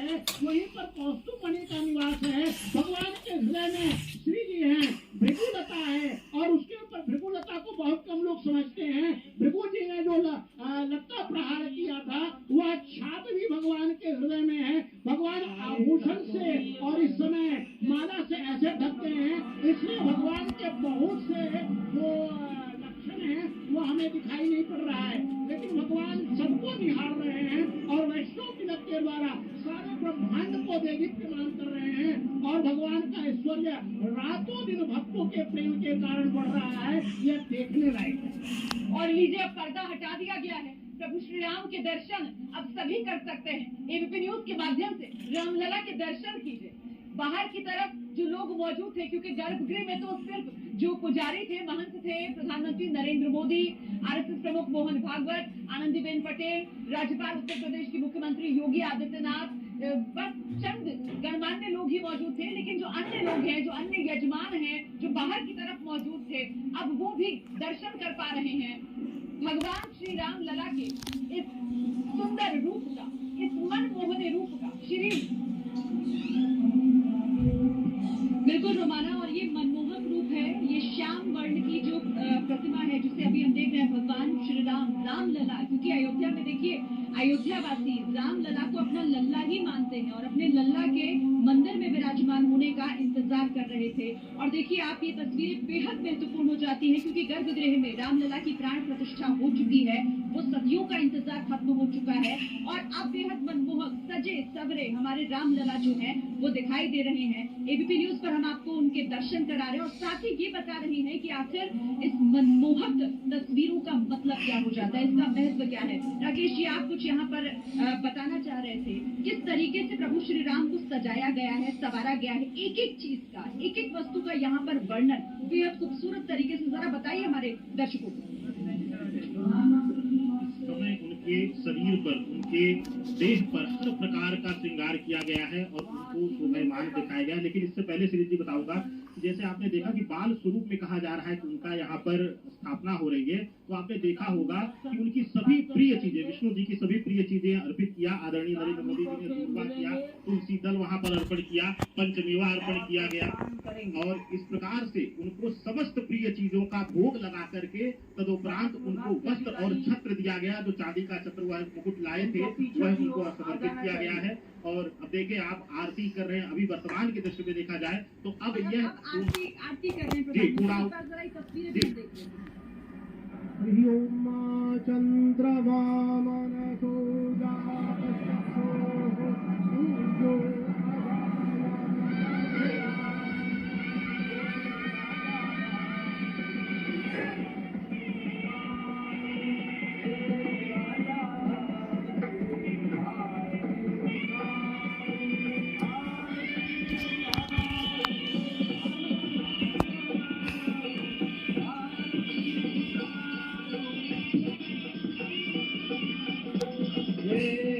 है वहीं पर कौस्तुभ मणि का निवास है। भगवान के हृदय में श्री जी हैं, भृगुलता है और उसके ऊपर भृगुलता को बहुत कम लोग समझते हैं। भृगु जी ने जो लत्ता प्रहार किया था वह छाप भी भगवान के हृदय में है। भगवान आभूषण से और इस समय माला से ऐसे ढकते हैं, इसलिए भगवान के बहुत से जो लक्षण है वो हमें दिखाई नहीं पड़ रहा है, लेकिन भगवान सबको निहार रहे हैं और वैष्णव तिलक के द्वारा सारे ब्रह्मांड को देदीप्यमान कर रहे हैं और भगवान का ऐश्वर्य रातों दिन भक्तों के प्रेम के कारण बढ़ रहा है। यह देखने लायक है। और लीजिए अब पर्दा हटा दिया गया है, प्रभु श्री राम के दर्शन अब सभी कर सकते हैं। एबीपी न्यूज के माध्यम से रामलला के दर्शन कीजिए। बाहर की तरफ जो लोग मौजूद थे, क्योंकि गर्भगृह में तो सिर्फ जो पुजारी थे, महंत थे, प्रधानमंत्री नरेंद्र मोदी, आरएसएस प्रमुख मोहन भागवत, आनंदीबेन पटेल, राज्यपाल उत्तर प्रदेश के मुख्यमंत्री योगी आदित्यनाथ, बस चंद गणमान्य लोग ही मौजूद थे। लेकिन जो अन्य लोग हैं, जो अन्य यजमान हैं, जो बाहर की तरफ मौजूद थे, अब वो भी दर्शन कर पा रहे हैं भगवान श्री राम लला के इस सुंदर रूप का, इस मनमोहने रूप का। श्री बिल्कुल रोमाना, और ये मनमोहक रूप है, ये श्याम वर्ण की जो प्रतिमा है जिसे अभी हम देख रहे हैं, भगवान श्री राम लला। क्योंकि अयोध्या में देखिए, अयोध्यावासी राम लला को अपना लल्ला ही मानते हैं और अपने लल्ला के मंदिर में विराजमान होने का इंतजार कर रहे थे। और देखिए आप, ये तस्वीरें बेहद महत्वपूर्ण हो जाती हैं क्योंकि गर्भगृह में राम लला की प्राण प्रतिष्ठा हो चुकी है, वो सदियों का इंतजार खत्म हो चुका है और अब बेहद मनमोहक सजे सवरे हमारे राम लला जो है वो दिखाई दे रहे हैं। एबीपी न्यूज पर हम आपको उनके दर्शन करा रहे हैं और साथ ही ये बता रहे हैं कि आखिर इस मनमोहक तस्वीरों का मतलब क्या हो जाता है, इसका महत्व क्या है। राकेश जी, आप कुछ यहाँ पर बताना चाह रहे थे, किस तरीके से प्रभु श्री राम को सजाया गया है, संवारा गया है, एक एक चीज का, एक एक वस्तु का यहाँ पर वर्णन बेहद खूबसूरत तरीके से, जरा बताइए हमारे दर्शकों को। उनके शरीर पर, उनके देह पर हर प्रकार का श्रृंगार किया गया है और उनको शोभायमान दिखाया गया है। लेकिन इससे पहले श्री जी बताऊंगा, जैसे आपने देखा कि बाल स्वरूप में कहा जा रहा है कि उनका यहाँ पर स्थापना हो रही है, तो आपने देखा होगा कि उनकी सभी प्रिय चीजें, विष्णु जी की सभी प्रिय चीजें अर्पित किया। आदरणीय नरेंद्र मोदी जी ने दूर्वा किया, तुलसी दल वहां पर अर्पण किया, पंचमेवा अर्पण किया गया और इस प्रकार से उनको समस्त प्रिय चीजों का भोग लगा करके तदुपरांत उनको वस्त्र और छत्र दिया गया। जो चांदी का छत्र वह मुकुट लाए थे वह उनको समर्पित किया गया है। और अब देखिए आप आरती कर रहे हैं, अभी वर्तमान की दृष्टि में देखा जाए तो अब यह आरती कर रहे हैं, चंद्रमा Yeah.